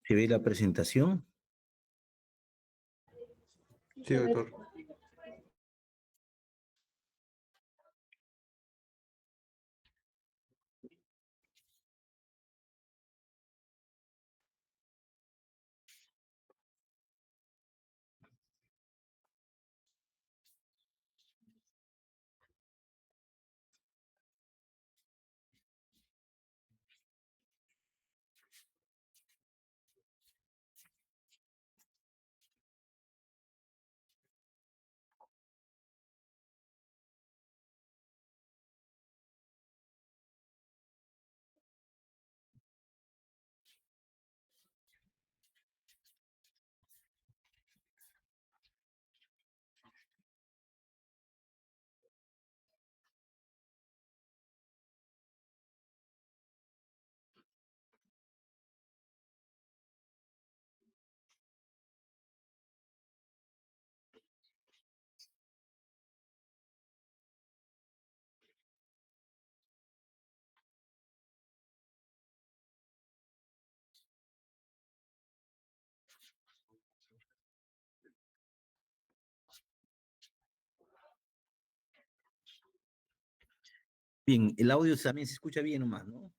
¿Se ve la presentación? Sí, doctor. Bien, el audio también se escucha bien nomás, ¿no?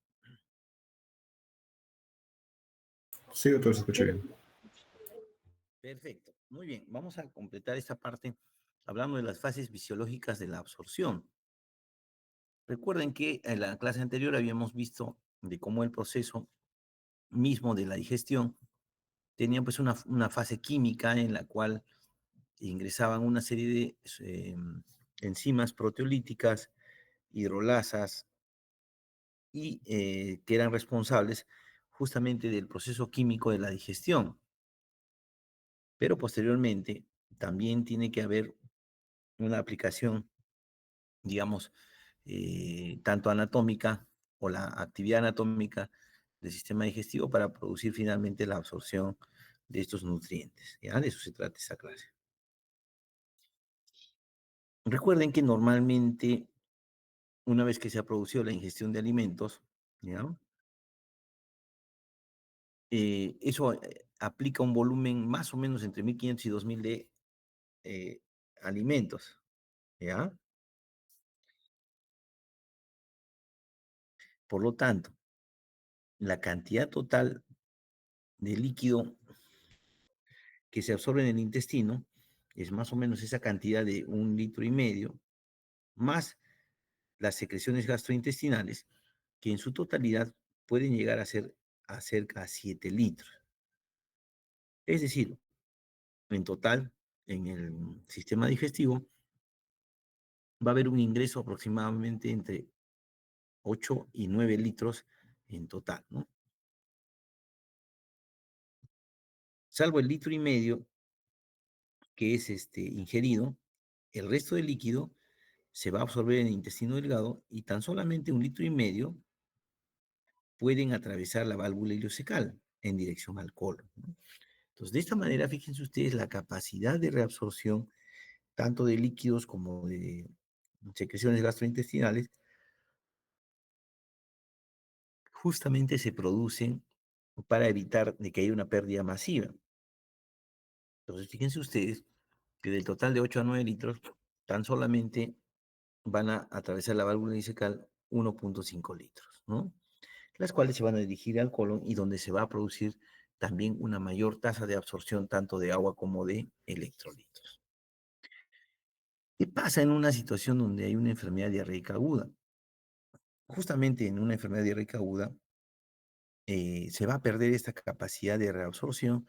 Sí, doctor, se escucha bien. Perfecto. Muy bien, vamos a completar esta parte hablando de las fases fisiológicas de la absorción. Recuerden que en la clase anterior habíamos visto de cómo el proceso mismo de la digestión tenía pues una fase química en la cual ingresaban una serie de enzimas proteolíticas, hidrolasas, y que eran responsables justamente del proceso químico de la digestión. Pero posteriormente también tiene que haber una aplicación, digamos, tanto anatómica o la actividad anatómica del sistema digestivo para producir finalmente la absorción de estos nutrientes. ¿Ya? De eso se trata esta clase. Recuerden que normalmente, una vez que se ha producido la ingestión de alimentos, ¿ya? Eso aplica un volumen más o menos entre 1500 y 2000 de alimentos, ¿ya? Por lo tanto, la cantidad total de líquido que se absorbe en el intestino es más o menos esa cantidad de 1,5 litros, más las secreciones gastrointestinales, que en su totalidad pueden llegar a ser a cerca de 7 litros. Es decir, en total, en el sistema digestivo, va a haber un ingreso aproximadamente entre 8 y 9 litros en total, ¿no? Salvo el 1,5 litros que es ingerido, el resto del líquido se va a absorber en el intestino delgado y tan solamente 1,5 litros pueden atravesar la válvula ileocecal en dirección al colon, ¿no? Entonces, de esta manera, fíjense ustedes la capacidad de reabsorción tanto de líquidos como de secreciones gastrointestinales, justamente se producen para evitar de que haya una pérdida masiva. Entonces, fíjense ustedes que del total de 8 a 9 litros, tan solamente van a atravesar la válvula ileocecal 1,5 litros, ¿no? Las cuales se van a dirigir al colon y donde se va a producir también una mayor tasa de absorción tanto de agua como de electrolitos. ¿Qué pasa en una situación donde hay una enfermedad diarreica aguda? Justamente en una enfermedad diarreica aguda se va a perder esta capacidad de reabsorción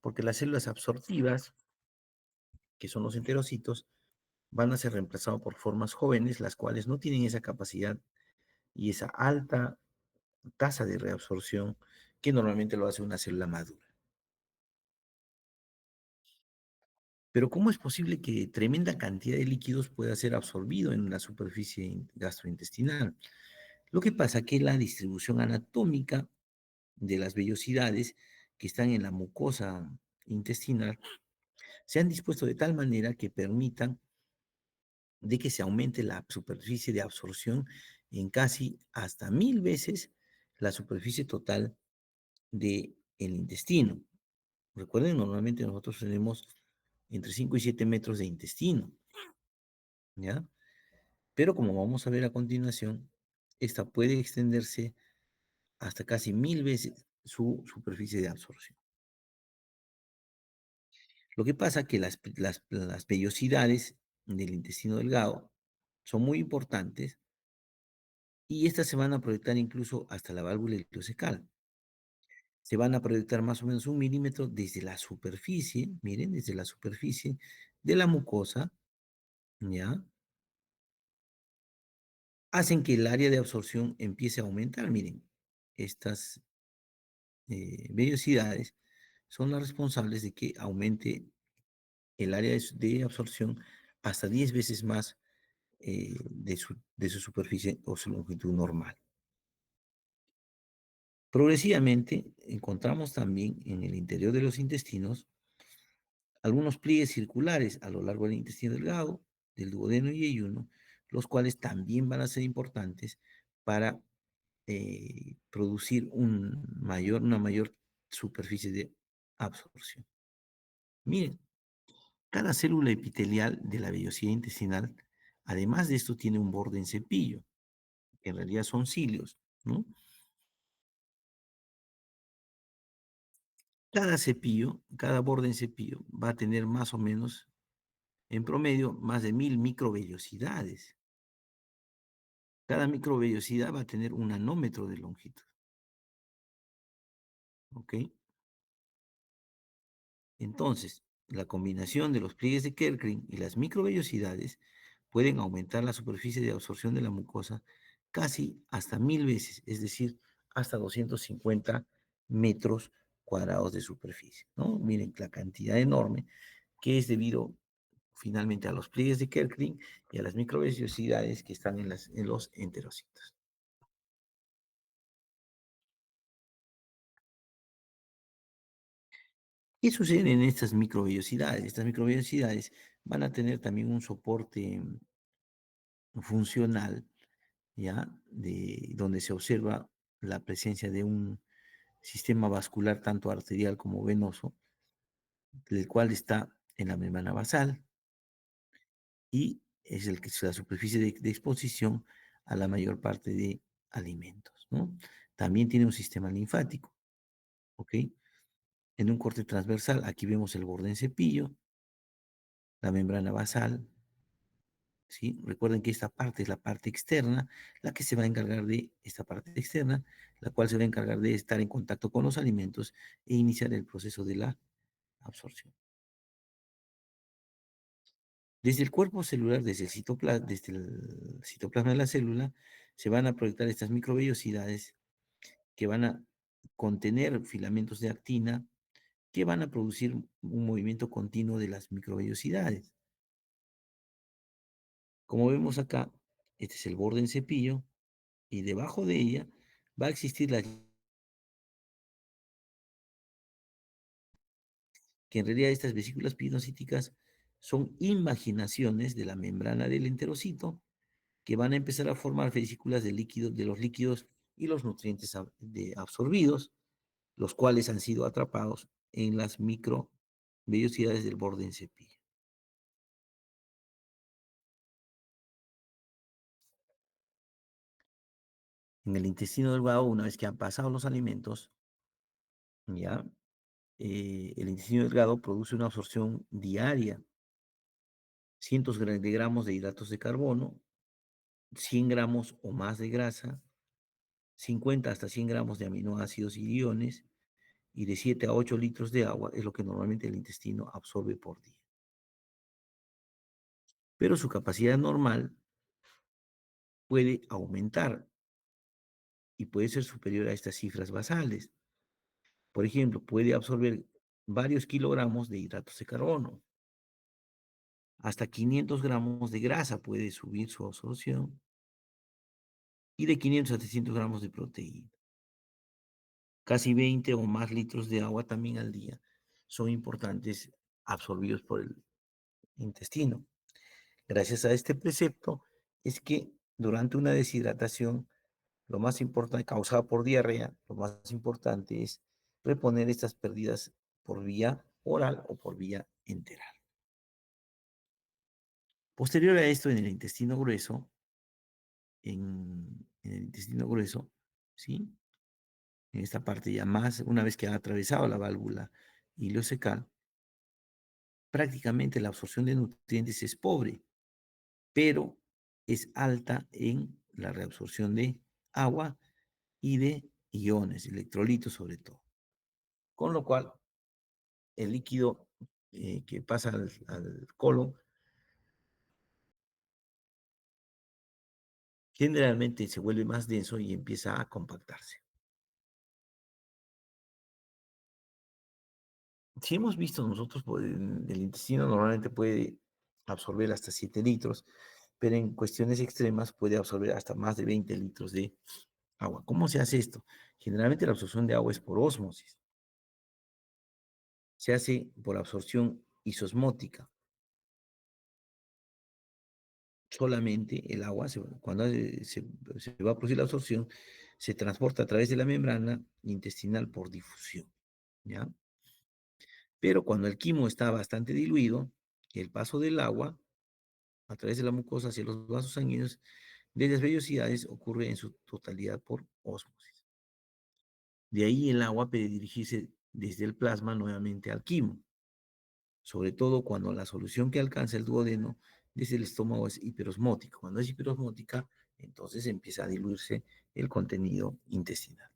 porque las células absortivas, que son los enterocitos, van a ser reemplazados por formas jóvenes, las cuales no tienen esa capacidad y esa alta tasa de reabsorción que normalmente lo hace una célula madura. Pero ¿cómo es posible que tremenda cantidad de líquidos pueda ser absorbido en la superficie gastrointestinal? Lo que pasa es que la distribución anatómica de las vellosidades que están en la mucosa intestinal se han dispuesto de tal manera que permitan de que se aumente la superficie de absorción en casi hasta 1000 veces la superficie total de el intestino. Recuerden, normalmente nosotros tenemos entre 5 y 7 metros de intestino, ¿ya? Pero como vamos a ver a continuación, esta puede extenderse hasta casi 1000 veces su superficie de absorción. Lo que pasa es que las vellosidades del intestino delgado son muy importantes y estas se van a proyectar incluso hasta la válvula ileocecal. Se van a proyectar más o menos 1 milímetro desde la superficie, miren, desde la superficie de la mucosa, ¿ya? Hacen que el área de absorción empiece a aumentar. Miren, estas vellosidades son las responsables de que aumente el área de absorción hasta 10 veces más de su superficie o su longitud normal. Progresivamente encontramos también en el interior de los intestinos algunos pliegues circulares a lo largo del intestino delgado, del duodeno y yeyuno, los cuales también van a ser importantes para producir una mayor superficie de absorción. Miren, cada célula epitelial de la vellosidad intestinal, además de esto, tiene un borde en cepillo, que en realidad son cilios, ¿no? Cada cepillo, cada borde en cepillo va a tener más o menos, en promedio, más de 1000 microvellosidades. Cada microvellosidad va a tener un nanómetro de longitud, ¿ok? Entonces, la combinación de los pliegues de Kerckring y las microvellosidades pueden aumentar la superficie de absorción de la mucosa casi hasta 1000 veces, es decir, hasta 250 metros cuadrados de superficie, ¿no? Miren la cantidad enorme que es debido finalmente a los pliegues de Kerckring y a las microvellosidades que están en los enterocitos. ¿Qué sucede en estas microvellosidades? Estas microvellosidades van a tener también un soporte funcional, ¿ya? Donde se observa la presencia de un sistema vascular tanto arterial como venoso, el cual está en la membrana basal y es el que es la superficie de exposición a la mayor parte de alimentos, ¿no? También tiene un sistema linfático, ¿ok? En un corte transversal, aquí vemos el borde en cepillo, la membrana basal, ¿sí? Recuerden que esta parte es la parte externa, la que se va a encargar de esta parte externa, la cual se va a encargar de estar en contacto con los alimentos e iniciar el proceso de la absorción. Desde el cuerpo celular, desde el citoplasma de la célula, se van a proyectar estas microvellosidades que van a contener filamentos de actina que van a producir un movimiento continuo de las microvellosidades. Como vemos acá, este es el borde en cepillo y debajo de ella va a existir que en realidad estas vesículas pirenocíticas son imaginaciones de la membrana del enterocito que van a empezar a formar vesículas de los líquidos y los nutrientes absorbidos, los cuales han sido atrapados en las microvellosidades del borde en cepillo. En el intestino delgado, una vez que han pasado los alimentos, ya, el intestino delgado produce una absorción diaria, cientos de gramos de hidratos de carbono, 100 gramos o más de grasa, 50 hasta 100 gramos de aminoácidos y iones, y de 7 a 8 litros de agua es lo que normalmente el intestino absorbe por día. Pero su capacidad normal puede aumentar y puede ser superior a estas cifras basales. Por ejemplo, puede absorber varios kilogramos de hidratos de carbono. Hasta 500 gramos de grasa puede subir su absorción y de 500 a 300 gramos de proteína. Casi 20 o más litros de agua también al día son importantes absorbidos por el intestino. Gracias a este precepto es que durante una deshidratación, lo más importante, causada por diarrea, lo más importante es reponer estas pérdidas por vía oral o por vía enteral. Posterior a esto, en el intestino grueso, en el intestino grueso, ¿sí? En esta parte ya más, una vez que ha atravesado la válvula ileocecal, prácticamente la absorción de nutrientes es pobre, pero es alta en la reabsorción de agua y de iones, electrolitos sobre todo. Con lo cual, el líquido que pasa al colon generalmente se vuelve más denso y empieza a compactarse. Si hemos visto nosotros, el intestino normalmente puede absorber hasta 7 litros, pero en cuestiones extremas puede absorber hasta más de 20 litros de agua. ¿Cómo se hace esto? Generalmente la absorción de agua es por ósmosis. Se hace por absorción isosmótica. Solamente el agua, cuando se va a producir la absorción, se transporta a través de la membrana intestinal por difusión, ¿ya? Pero cuando el quimo está bastante diluido, el paso del agua a través de la mucosa hacia los vasos sanguíneos de las vellosidades ocurre en su totalidad por ósmosis. De ahí el agua puede dirigirse desde el plasma nuevamente al quimo, sobre todo cuando la solución que alcanza el duodeno desde el estómago es hiperosmótica. Cuando es hiperosmótica, entonces empieza a diluirse el contenido intestinal.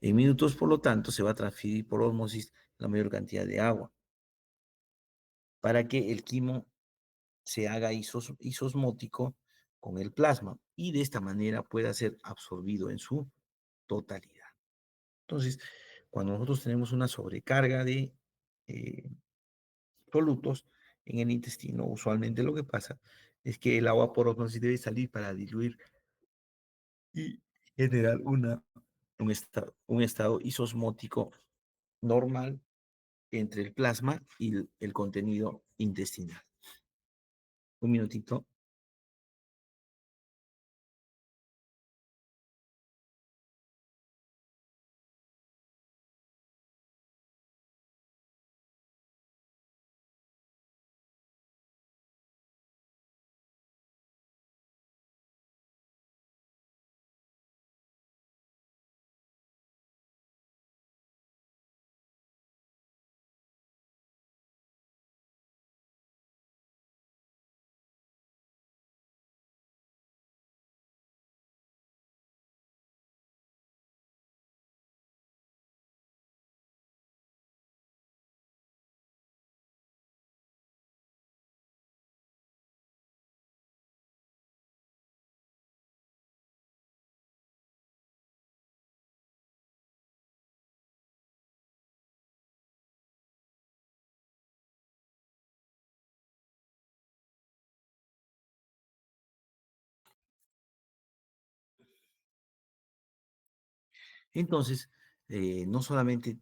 En minutos, por lo tanto, se va a transferir por ósmosis la mayor cantidad de agua para que el quimo se haga isosmótico con el plasma y de esta manera pueda ser absorbido en su totalidad. Entonces, cuando nosotros tenemos una sobrecarga de eh, solutos en el intestino, usualmente lo que pasa es que el agua por osmosis debe salir para diluir y generar un estado isosmótico normal entre el plasma y el contenido intestinal. Un minutito. Entonces, no solamente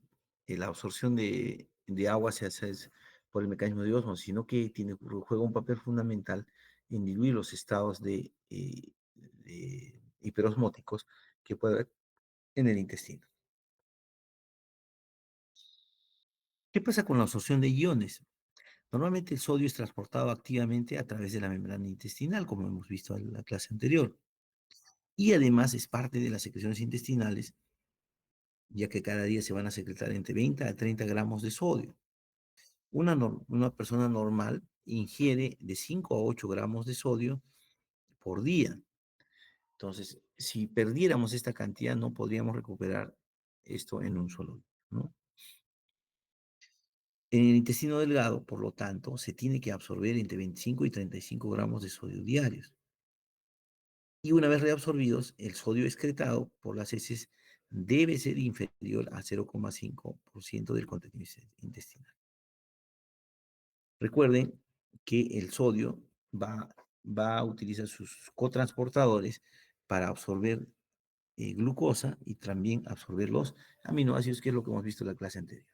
la absorción de agua se hace por el mecanismo de osmosis, sino que juega un papel fundamental en diluir los estados de hiperosmóticos que puede haber en el intestino. ¿Qué pasa con la absorción de iones? Normalmente el sodio es transportado activamente a través de la membrana intestinal, como hemos visto en la clase anterior, y además es parte de las secreciones intestinales, ya que cada día se van a secretar entre 20 a 30 gramos de sodio. Una persona normal ingiere de 5 a 8 gramos de sodio por día. Entonces, si perdiéramos esta cantidad, no podríamos recuperar esto en un solo día, ¿no? En el intestino delgado, por lo tanto, se tiene que absorber entre 25 y 35 gramos de sodio diarios. Y una vez reabsorbidos, el sodio excretado por las heces debe ser inferior a 0,5% del contenido intestinal. Recuerden que el sodio va, va a utilizar sus cotransportadores para absorber glucosa y también absorber los aminoácidos, que es lo que hemos visto en la clase anterior.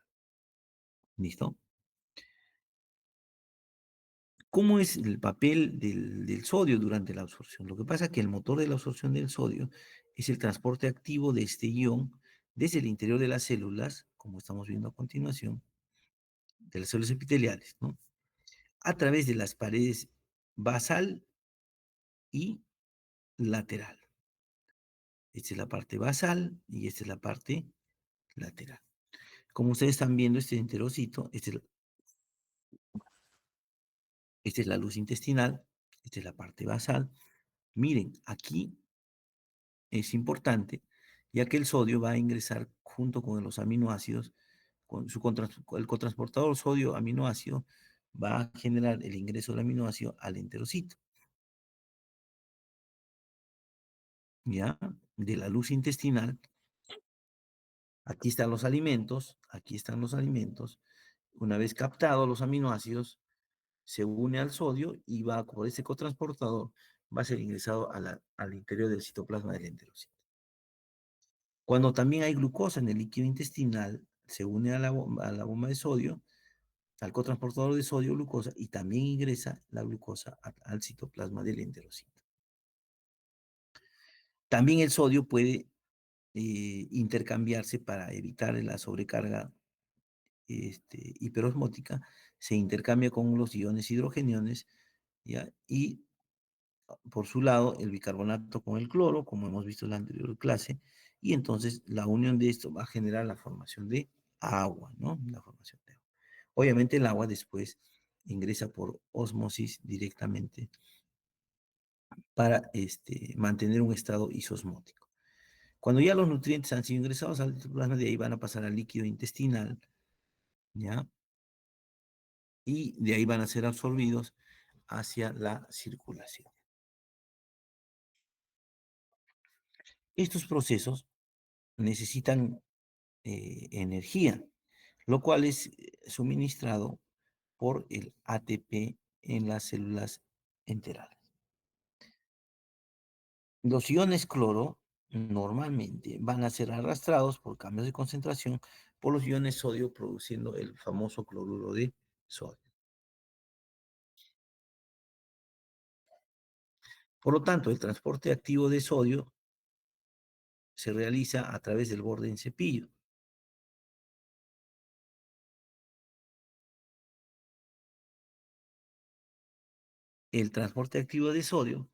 ¿Listo? ¿Cómo es el papel del sodio durante la absorción? Lo que pasa es que el motor de la absorción del sodio es el transporte activo de este ion desde el interior de las células, como estamos viendo a continuación, de las células epiteliales, ¿no? A través de las paredes basal y lateral. Esta es la parte basal y esta es la parte lateral. Como ustedes están viendo, este enterocito, esta es la luz intestinal, esta es la parte basal. Miren, aquí es importante, ya que el sodio va a ingresar junto con los aminoácidos, el cotransportador sodio-aminoácido va a generar el ingreso del aminoácido al enterocito, ¿ya? De la luz intestinal, aquí están los alimentos, aquí están los alimentos. Una vez captados los aminoácidos, se une al sodio y va por ese cotransportador, va a ser ingresado al interior del citoplasma del enterocito. Cuando también hay glucosa en el líquido intestinal, se une a la bomba de sodio, al cotransportador de sodio-glucosa y también ingresa la glucosa al citoplasma del enterocito. También el sodio puede intercambiarse para evitar la sobrecarga hiperosmótica, se intercambia con los iones hidrogeniones, ¿ya? Y por su lado el bicarbonato con el cloro, como hemos visto en la anterior clase, y entonces la unión de esto va a generar la formación de agua, ¿no? La formación de agua. Obviamente el agua después ingresa por osmosis directamente para mantener un estado isosmótico. Cuando ya los nutrientes han sido ingresados al citoplasma, de ahí van a pasar al líquido intestinal, ¿ya? Y de ahí van a ser absorbidos hacia la circulación. Estos procesos necesitan energía, lo cual es suministrado por el ATP en las células enterales. Los iones cloro normalmente van a ser arrastrados por cambios de concentración por los iones sodio, produciendo el famoso cloruro de sodio. Por lo tanto, el transporte activo de sodio se realiza a través del borde en cepillo. El transporte activo de sodio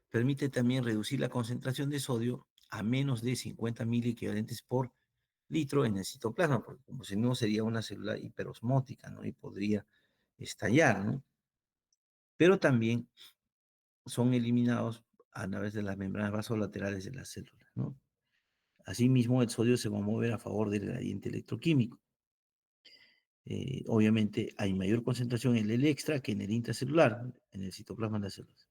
permite también reducir la concentración de sodio a menos de 50 miliequivalentes por litro en el citoplasma, porque como si no sería una célula hiperosmótica, ¿no? Y podría estallar, ¿no? Pero también son eliminados a través de las membranas vasolaterales de las células, ¿no? Asimismo, el sodio se va a mover a favor del gradiente electroquímico. Obviamente hay mayor concentración en el extra que en el intracelular, en el citoplasma de las células.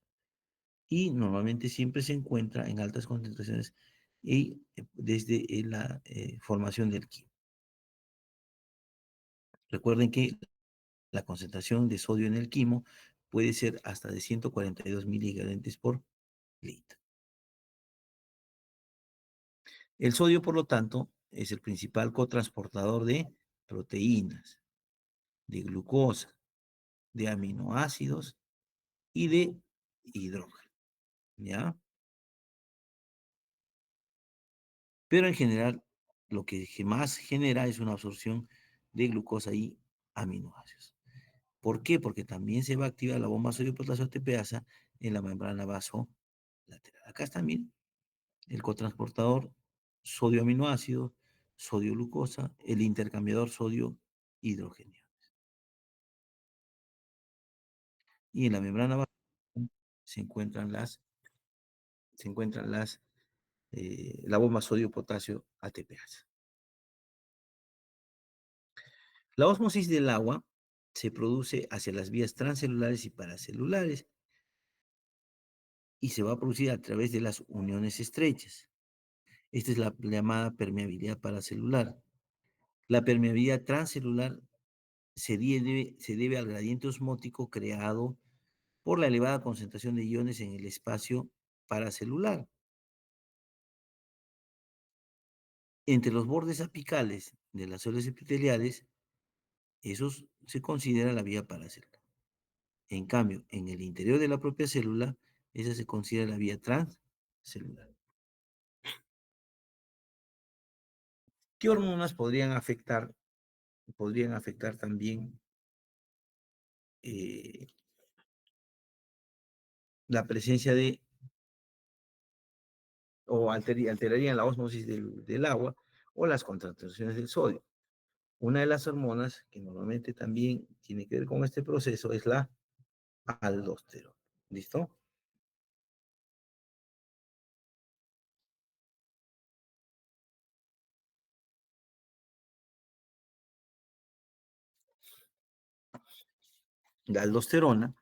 Y normalmente siempre se encuentra en altas concentraciones y desde la formación del quimo. Recuerden que la concentración de sodio en el quimo puede ser hasta de 142 miligramos por litro. El sodio, por lo tanto, es el principal cotransportador de proteínas, de glucosa, de aminoácidos y de hidrógeno, ¿ya? Pero en general, lo que más genera es una absorción de glucosa y aminoácidos. ¿Por qué? Porque también se va a activar la bomba sodio-potasio ATPasa en la membrana vasolateral. Acá está, miren, el cotransportador sodio-aminoácido, sodio-glucosa, el intercambiador sodio-hidrógeno. Y en la membrana basal se encuentran la bomba sodio-potasio ATPasa. La ósmosis del agua se produce hacia las vías transcelulares y paracelulares y se va a producir a través de las uniones estrechas. Esta es la llamada permeabilidad paracelular. La permeabilidad transcelular se debe al gradiente osmótico creado por la elevada concentración de iones en el espacio paracelular. Entre los bordes apicales de las células epiteliales, esos se considera la vía paracelular. En cambio, en el interior de la propia célula, esa se considera la vía transcelular. ¿Qué hormonas podrían afectar también eh, la presencia de, o alterarían la ósmosis del agua o las concentraciones del sodio? Una de las hormonas que normalmente también tiene que ver con este proceso es la aldosterona. ¿Listo? La aldosterona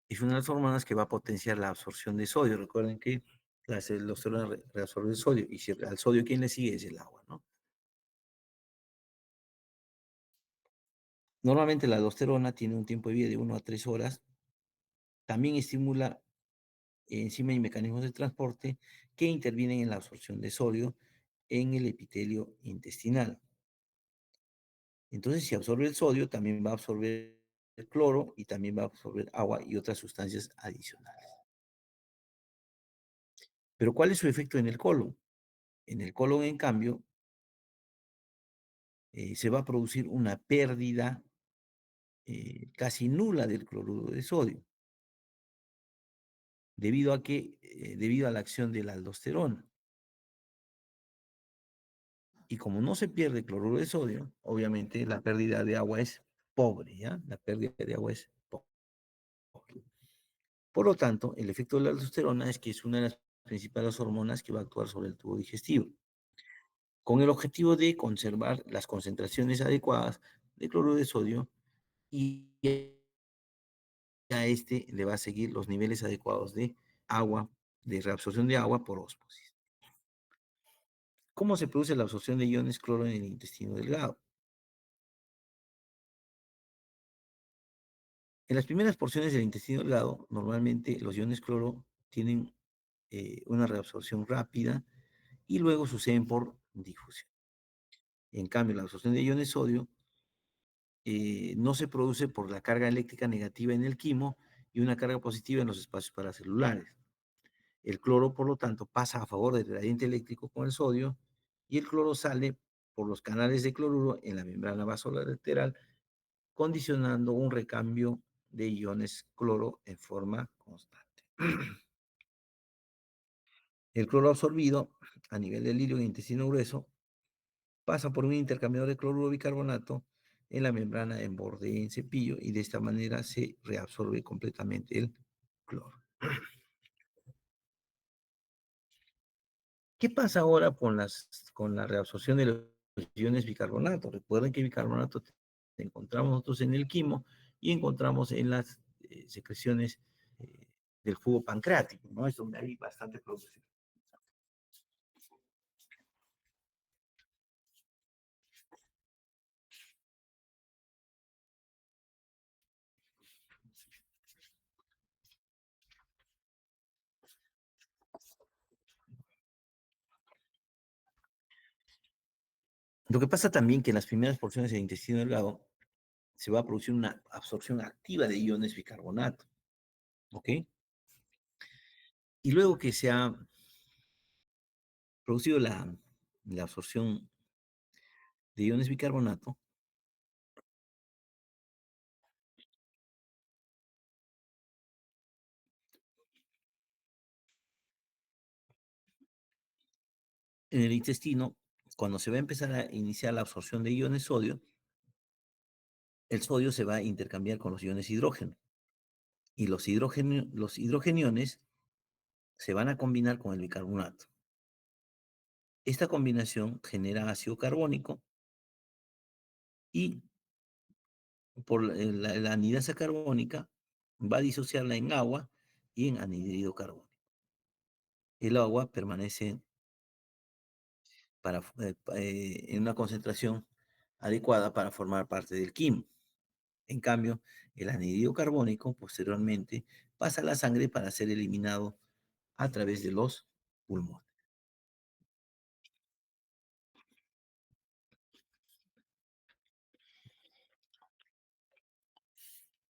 es una de las hormonas que va a potenciar la absorción de sodio. Recuerden que la aldosterona reabsorbe el sodio, y si al sodio quien le sigue es el agua, ¿no? Normalmente la aldosterona tiene un tiempo de vida de 1 a 3 horas. También estimula enzimas y mecanismos de transporte que intervienen en la absorción de sodio en el epitelio intestinal. Entonces, si absorbe el sodio, también va a absorber el cloro y también va a absorber agua y otras sustancias adicionales. Pero ¿cuál es su efecto en el colon? En el colon, en cambio, se va a producir una pérdida casi nula del cloruro de sodio, debido a la acción de la aldosterona. Y como no se pierde cloruro de sodio, obviamente la pérdida de agua es pobre, ¿ya? La pérdida de agua es pobre. Por lo tanto, el efecto de la aldosterona es que es una de las principales hormonas que va a actuar sobre el tubo digestivo, con el objetivo de conservar las concentraciones adecuadas de cloruro de sodio, y a este le va a seguir los niveles adecuados de agua, de reabsorción de agua por ósmosis. ¿Cómo se produce la absorción de iones cloro en el intestino delgado? En las primeras porciones del intestino delgado, normalmente los iones cloro tienen una reabsorción rápida y luego suceden por difusión. En cambio, la absorción de iones sodio no se produce por la carga eléctrica negativa en el quimo y una carga positiva en los espacios paracelulares. El cloro, por lo tanto, pasa a favor del gradiente eléctrico con el sodio, y el cloro sale por los canales de cloruro en la membrana vasolateral, condicionando un recambio de iones cloro en forma constante. El cloro absorbido a nivel del hilo en el intestino grueso pasa por un intercambiador de cloruro de bicarbonato en la membrana en borde en cepillo, y de esta manera se reabsorbe completamente el cloro. ¿Qué pasa ahora con la reabsorción de los iones bicarbonato? Recuerden que bicarbonato encontramos nosotros en el quimo y encontramos en las secreciones eh, del jugo pancreático, ¿no? Es donde hay bastante producción. Lo que pasa también que en las primeras porciones del intestino delgado se va a producir una absorción activa de iones bicarbonato, ¿ok? Y luego que se ha producido la absorción de iones bicarbonato, en el intestino, cuando se va a empezar a iniciar la absorción de iones sodio, el sodio se va a intercambiar con los iones hidrógeno, y los hidrogeniones se van a combinar con el bicarbonato. Esta combinación genera ácido carbónico, y por la anhidasa carbónica va a disociarla en agua y en anhídrido carbónico. El agua permanece en una concentración adecuada para formar parte del quimo. En cambio, el anhídrido carbónico posteriormente pasa a la sangre para ser eliminado a través de los pulmones.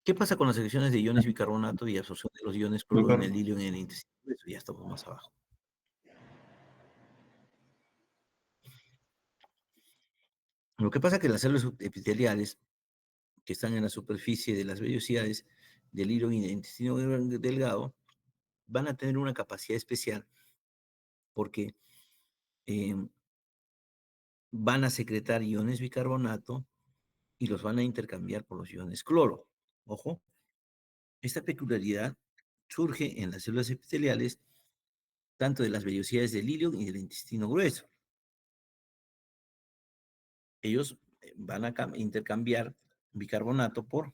¿Qué pasa con las secreciones de iones bicarbonato y absorción de los iones cloro en el hilo en el intestino? Eso ya estamos más abajo. Lo que pasa es que las células epiteliales que están en la superficie de las vellosidades del hilo y del intestino delgado van a tener una capacidad especial porque em, van a secretar iones bicarbonato y los van a intercambiar por los iones cloro. Ojo, esta peculiaridad surge en las células epiteliales tanto de las vellosidades del hilo y del intestino grueso. Ellos van a intercambiar bicarbonato por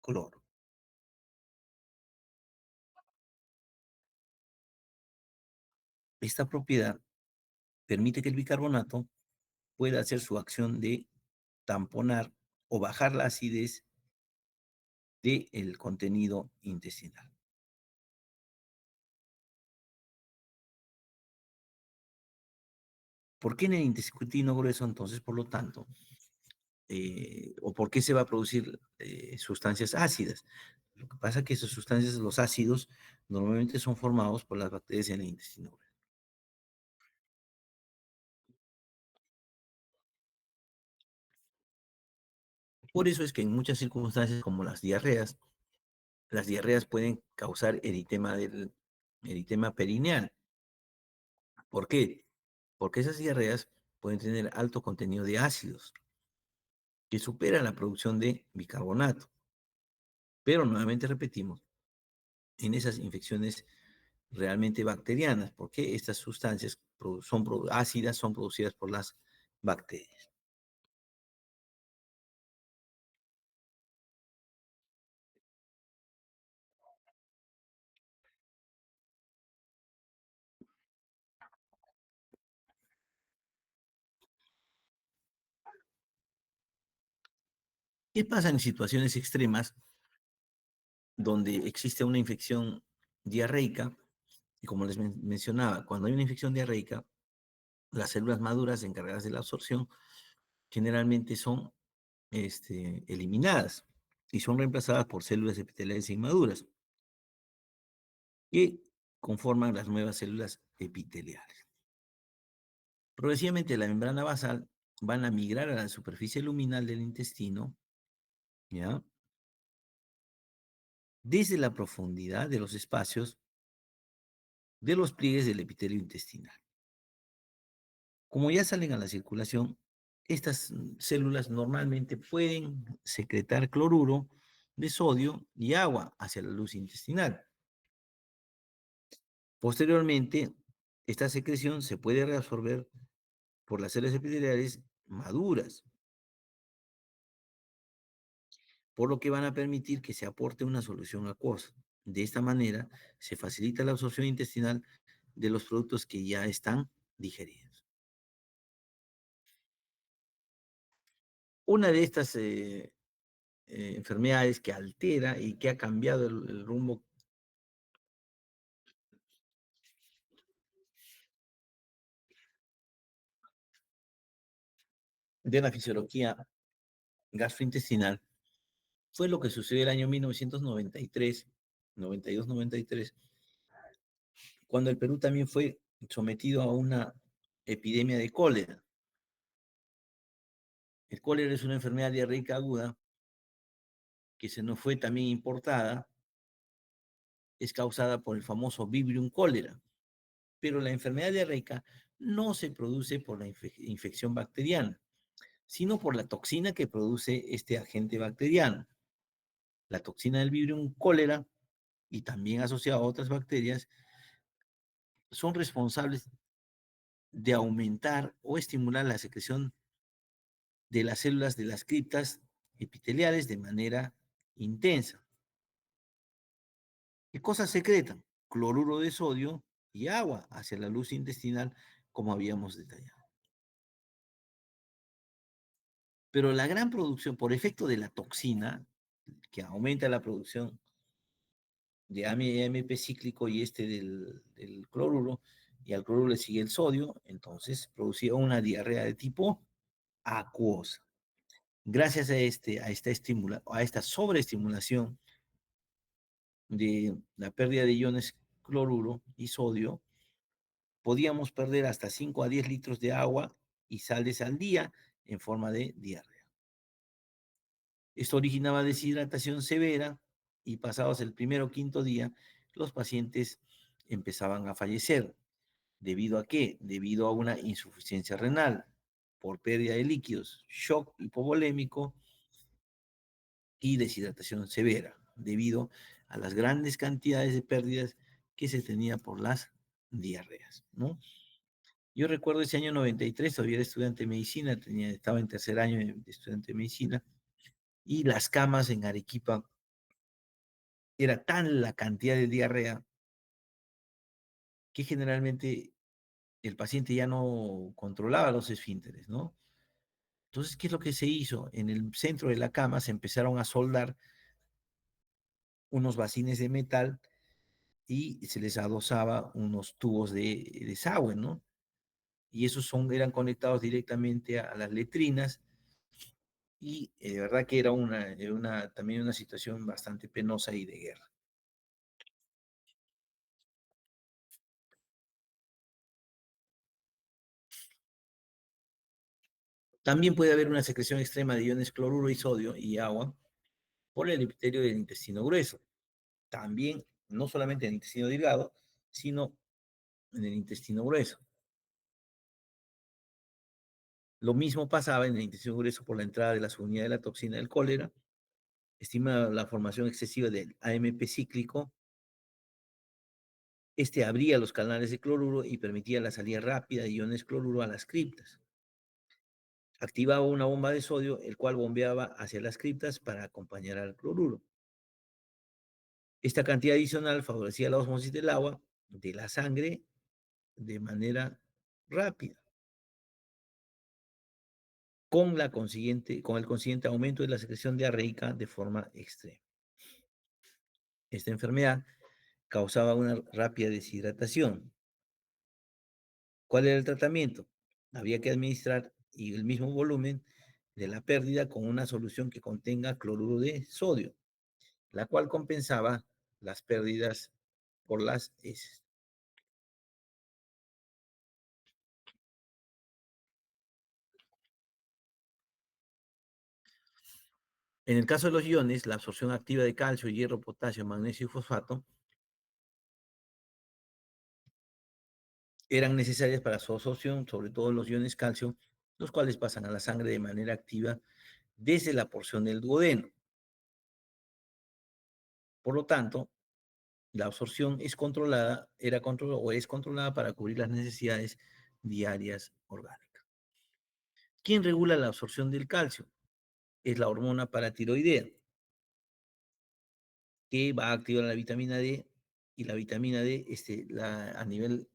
cloro. Esta propiedad permite que el bicarbonato pueda hacer su acción de tamponar o bajar la acidez del contenido intestinal. ¿Por qué en el intestino grueso, entonces, por lo tanto, o por qué se va a producir sustancias ácidas? Lo que pasa es que esas sustancias, los ácidos, normalmente son formados por las bacterias en el intestino grueso. Por eso es que en muchas circunstancias, como las diarreas pueden causar eritema perineal. ¿Por qué? Porque esas diarreas pueden tener alto contenido de ácidos que superan la producción de bicarbonato. Pero nuevamente repetimos, en esas infecciones realmente bacterianas, porque estas sustancias son ácidas, son producidas por las bacterias. ¿Qué pasa en situaciones extremas donde existe una infección diarreica? Y como les mencionaba, cuando hay una infección diarreica, las células maduras encargadas de la absorción generalmente son eliminadas y son reemplazadas por células epiteliales inmaduras que conforman las nuevas células epiteliales. Progresivamente la membrana basal van a migrar a la superficie luminal del intestino, ¿ya? Desde la profundidad de los espacios de los pliegues del epitelio intestinal. Como ya salen a la circulación, estas células normalmente pueden secretar cloruro de sodio y agua hacia la luz intestinal. Posteriormente, esta secreción se puede reabsorber por las células epiteliales maduras, por lo que van a permitir que se aporte una solución acuosa. De esta manera, se facilita la absorción intestinal de los productos que ya están digeridos. Una de estas enfermedades que altera y que ha cambiado el rumbo de la fisiología gastrointestinal fue lo que sucedió el año 1993, 92-93, cuando el Perú también fue sometido a una epidemia de cólera. El cólera es una enfermedad diarreica aguda que se nos fue también importada, es causada por el famoso Vibrio cólera. Pero la enfermedad diarreica no se produce por la infección bacteriana, sino por la toxina que produce este agente bacteriano. La toxina del Vibrio cólera y también asociada a otras bacterias son responsables de aumentar o estimular la secreción de las células de las criptas epiteliales de manera intensa. ¿Qué cosas secretan? Cloruro de sodio y agua hacia la luz intestinal, como habíamos detallado. Pero la gran producción, por efecto de la toxina, que aumenta la producción de AMP cíclico y del cloruro, y al cloruro le sigue el sodio, entonces producía una diarrea de tipo acuosa. Gracias a esta sobreestimulación de la pérdida de iones cloruro y sodio, podíamos perder hasta 5 a 10 litros de agua y sales al día en forma de diarrea. Esto originaba deshidratación severa y pasados el primero o quinto día, los pacientes empezaban a fallecer. ¿Debido a qué? Debido a una insuficiencia renal, por pérdida de líquidos, shock hipovolémico y deshidratación severa, debido a las grandes cantidades de pérdidas que se tenía por las diarreas, ¿no? Yo recuerdo ese año 93, todavía era estudiante de medicina, estaba en tercer año de estudiante de medicina, y las camas en Arequipa, era tan la cantidad de diarrea que generalmente el paciente ya no controlaba los esfínteres, ¿no? Entonces, ¿qué es lo que se hizo? En el centro de la cama se empezaron a soldar unos bacines de metal y se les adosaba unos tubos de desagüe, ¿no? Y esos eran conectados directamente a las letrinas y de verdad que era también una situación bastante penosa y de guerra. También puede haber una secreción extrema de iones cloruro y sodio y agua por el epitelio del intestino grueso. También, no solamente en el intestino delgado, sino en el intestino grueso. Lo mismo pasaba en el intestino grueso por la entrada de la subunidad de la toxina del cólera, estima la formación excesiva del AMP cíclico. Este abría los canales de cloruro y permitía la salida rápida de iones cloruro a las criptas. Activaba una bomba de sodio, el cual bombeaba hacia las criptas para acompañar al cloruro. Esta cantidad adicional favorecía la osmosis del agua de la sangre de manera rápida, con el consiguiente aumento de la secreción diarreica de forma extrema. Esta enfermedad causaba una rápida deshidratación. ¿Cuál era el tratamiento? Había que administrar y el mismo volumen de la pérdida con una solución que contenga cloruro de sodio, la cual compensaba las pérdidas por las heces. En el caso de los iones, la absorción activa de calcio, hierro, potasio, magnesio y fosfato eran necesarias para su absorción, sobre todo los iones calcio, los cuales pasan a la sangre de manera activa desde la porción del duodeno. Por lo tanto, la absorción era controlada o es controlada para cubrir las necesidades diarias orgánicas. ¿Quién regula la absorción del calcio? Es la hormona paratiroidea, que va a activar la vitamina D, y la vitamina D a nivel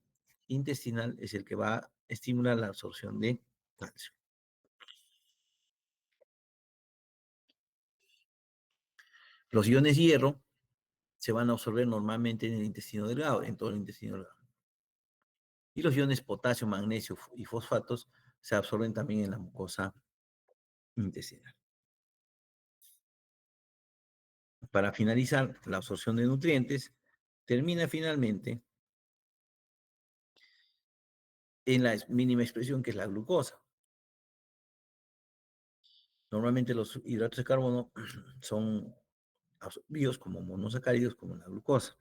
intestinal es el que va a estimular la absorción de calcio. Los iones hierro se van a absorber normalmente en el intestino delgado, en todo el intestino delgado. Y los iones potasio, magnesio y fosfatos se absorben también en la mucosa intestinal. Para finalizar, la absorción de nutrientes termina finalmente en la mínima expresión que es la glucosa. Normalmente los hidratos de carbono son absorbidos como monosacáridos, como la glucosa.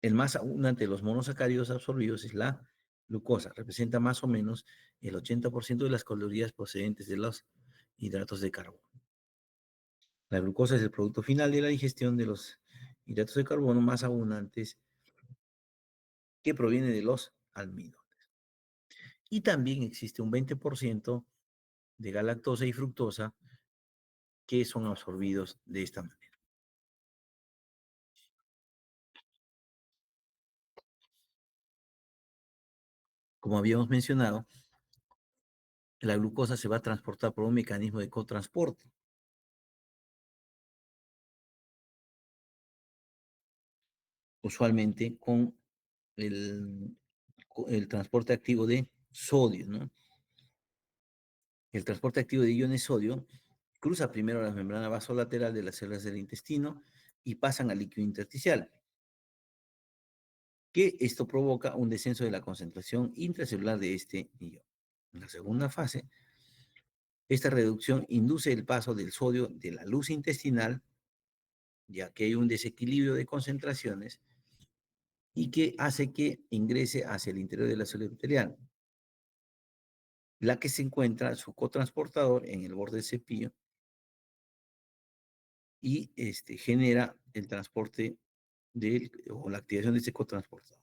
El más abundante de los monosacáridos absorbidos es la glucosa. Representa más o menos el 80% de las calorías procedentes de los hidratos de carbono. La glucosa es el producto final de la digestión de los hidratos de carbono más abundantes que proviene de los almidones. Y también existe un 20% de galactosa y fructosa que son absorbidos de esta manera. Como habíamos mencionado, la glucosa se va a transportar por un mecanismo de cotransporte. Usualmente con el, el transporte activo de sodio, ¿no? El transporte activo de iones sodio cruza primero la membrana vasolateral de las células del intestino y pasan al líquido intersticial, que esto provoca un descenso de la concentración intracelular de este ion. En la segunda fase, esta reducción induce el paso del sodio de la luz intestinal, ya que hay un desequilibrio de concentraciones, y que hace que ingrese hacia el interior de la célula epitelial, la que se encuentra su cotransportador en el borde del cepillo y genera el transporte o la activación de ese cotransportador.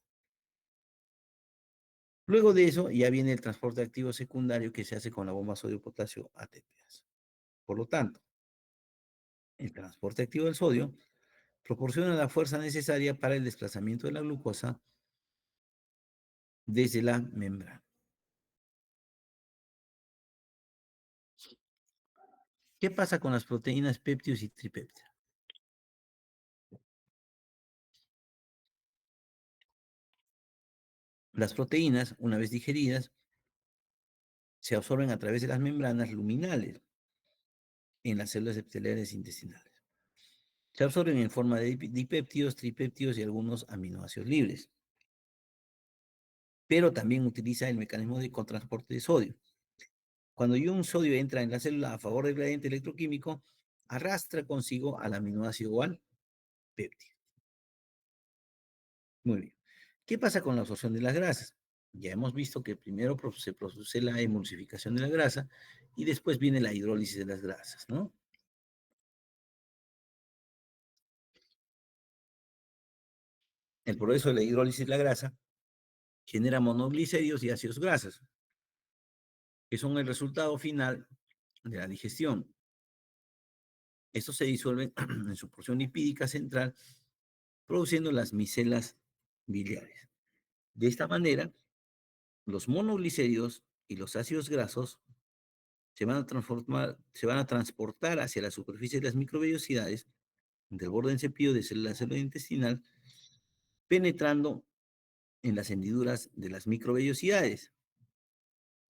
Luego de eso ya viene el transporte activo secundario que se hace con la bomba sodio-potasio ATPase. Por lo tanto, el transporte activo del sodio proporciona la fuerza necesaria para el desplazamiento de la glucosa desde la membrana. ¿Qué pasa con las proteínas péptidos y tripéptidos? Las proteínas, una vez digeridas, se absorben a través de las membranas luminales en las células epiteliales intestinales. Se absorben en forma de dipéptidos, tripéptidos y algunos aminoácidos libres, pero también utiliza el mecanismo de cotransporte de sodio. Cuando un sodio entra en la célula a favor del gradiente electroquímico, arrastra consigo al aminoácido o al péptido. Muy bien. ¿Qué pasa con la absorción de las grasas? Ya hemos visto que primero se produce la emulsificación de la grasa y después viene la hidrólisis de las grasas, ¿no? El proceso de la hidrólisis de la grasa genera monoglicéridos y ácidos grasos, que son el resultado final de la digestión. Estos se disuelven en su porción lipídica central, produciendo las micelas biliares. De esta manera, los monoglicéridos y los ácidos grasos se van a transportar hacia la superficie de las microvellosidades del borde del cepillo de la célula intestinal, penetrando en las hendiduras de las microvellosidades,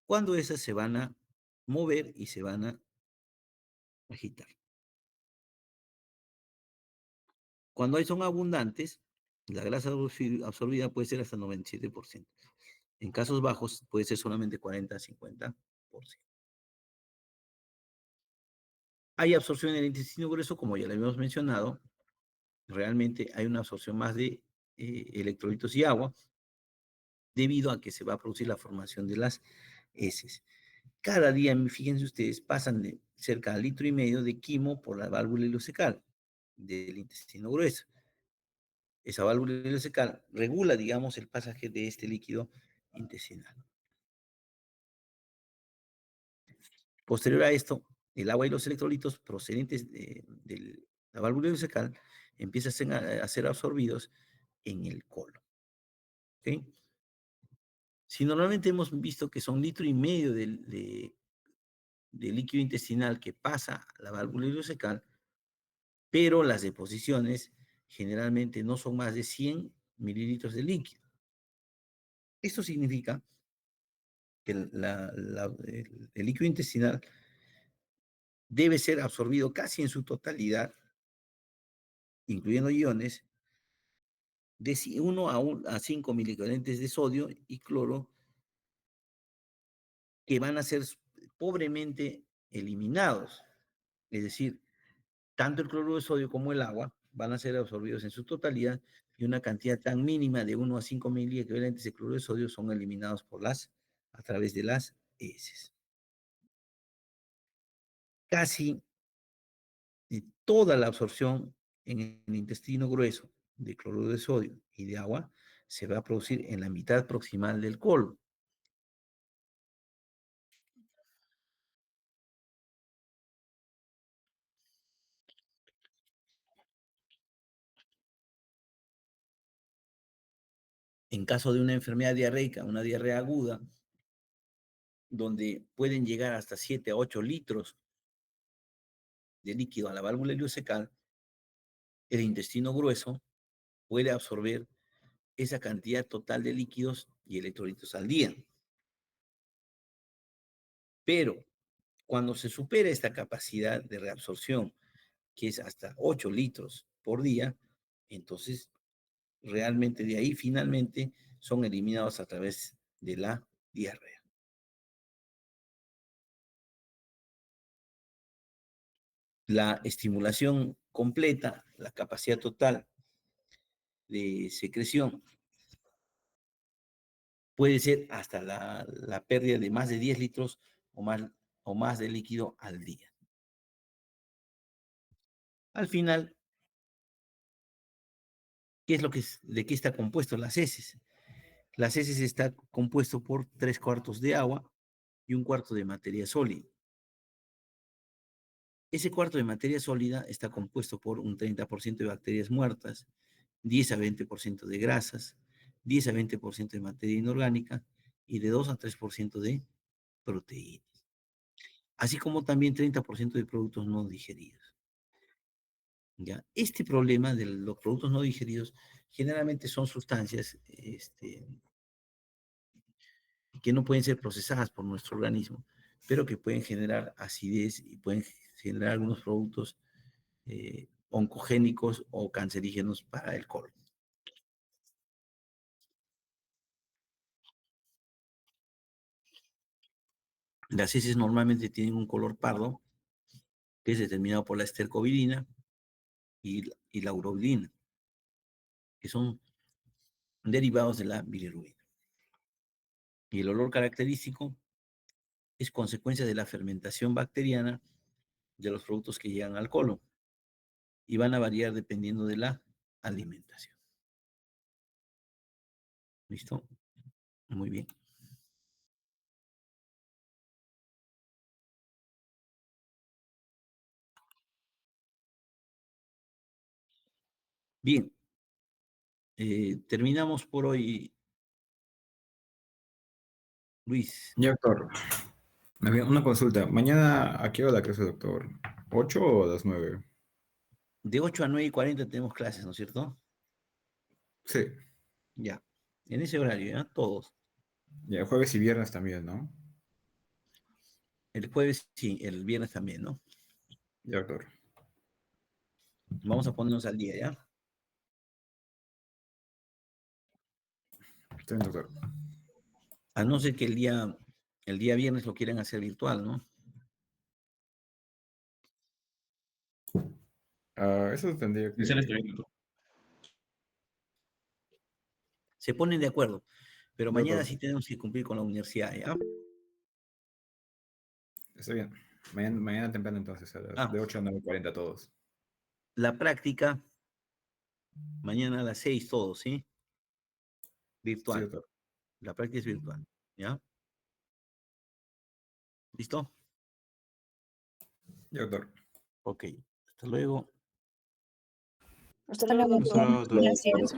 cuando esas se van a mover y se van a agitar. Cuando son abundantes, la grasa absorbida puede ser hasta 97%. En casos bajos puede ser solamente 40-50%. Hay absorción en el intestino grueso, como ya lo habíamos mencionado. Realmente hay una absorción más de electrolitos y agua, debido a que se va a producir la formación de las heces. Cada día, fíjense ustedes, pasan de cerca de 1,5 litros de quimo por la válvula ileocecal del intestino grueso. Esa válvula ileocecal regula, digamos, el pasaje de este líquido intestinal. Posterior a esto, el agua y los electrolitos procedentes de la válvula ileocecal empiezan a ser absorbidos en el colon. ¿Okay? Si normalmente hemos visto que son 1,5 litros de líquido intestinal que pasa a la válvula ileocecal, pero las deposiciones generalmente no son más de 100 mililitros de líquido. Esto significa que el líquido intestinal debe ser absorbido casi en su totalidad, incluyendo iones, de 1 a 5 miliequivalentes de sodio y cloro, que van a ser pobremente eliminados. Es decir, tanto el cloruro de sodio como el agua van a ser absorbidos en su totalidad y una cantidad tan mínima de 1 a 5 miliequivalentes de cloruro de sodio son eliminados a través de las heces. Casi toda la absorción en el intestino grueso de cloruro de sodio y de agua se va a producir en la mitad proximal del colon. En caso de una enfermedad diarreica, una diarrea aguda, donde pueden llegar hasta 7 a 8 litros de líquido a la válvula ileocecal, el intestino grueso puede absorber esa cantidad total de líquidos y electrolitos al día. Pero cuando se supera esta capacidad de reabsorción, que es hasta 8 litros por día, entonces realmente de ahí finalmente son eliminados a través de la diarrea. La estimulación completa, la capacidad total de secreción, puede ser hasta la pérdida de más de 10 litros o más de líquido al día. Al final, ¿de qué está compuesto las heces? Las heces está compuesto por 3/4 de agua y 1/4 de materia sólida. Ese cuarto de materia sólida está compuesto por un 30% de bacterias muertas, 10 a 20% de grasas, 10 a 20% de materia inorgánica y de 2 a 3% de proteínas, así como también 30% de productos no digeridos. ¿Ya? Este problema de los productos no digeridos generalmente son sustancias que no pueden ser procesadas por nuestro organismo, pero que pueden generar acidez y pueden generar algunos productos oncogénicos o cancerígenos para el colon. Las heces normalmente tienen un color pardo, que es determinado por la estercobilina y la urobilina, que son derivados de la bilirrubina. Y el olor característico es consecuencia de la fermentación bacteriana de los productos que llegan al colon y van a variar dependiendo de la alimentación. ¿Listo? Muy bien. Bien, terminamos por hoy, Luis. Ya, doctor. Una consulta. ¿Mañana a qué hora la clase, doctor? ¿8 o a las 9? De 8 a 9:40 tenemos clases, ¿no es cierto? Sí. Ya, en ese horario, ¿ya? Todos. Ya, jueves y viernes también, ¿no? El jueves, sí, el viernes también, ¿no? Ya, doctor. Vamos a ponernos al día, ¿ya? Está bien, doctor. A no ser que el día viernes lo quieran hacer virtual, ¿no? Eso tendría Inicial está que... bien, doctor. Se ponen de acuerdo, pero Ya, mañana doctor. sí tenemos que cumplir con la universidad, ¿ya? Está bien. Mañana temprano entonces, Ah, de 8 a 9:40 todos. la práctica, mañana a las 6 todos, ¿sí? Sí, Virtual. doctor. La práctica es virtual, ¿ya? ¿Listo? Ya, doctor. Ok, hasta luego. Hasta luego, Hasta luego, doctor. doctor. Gracias.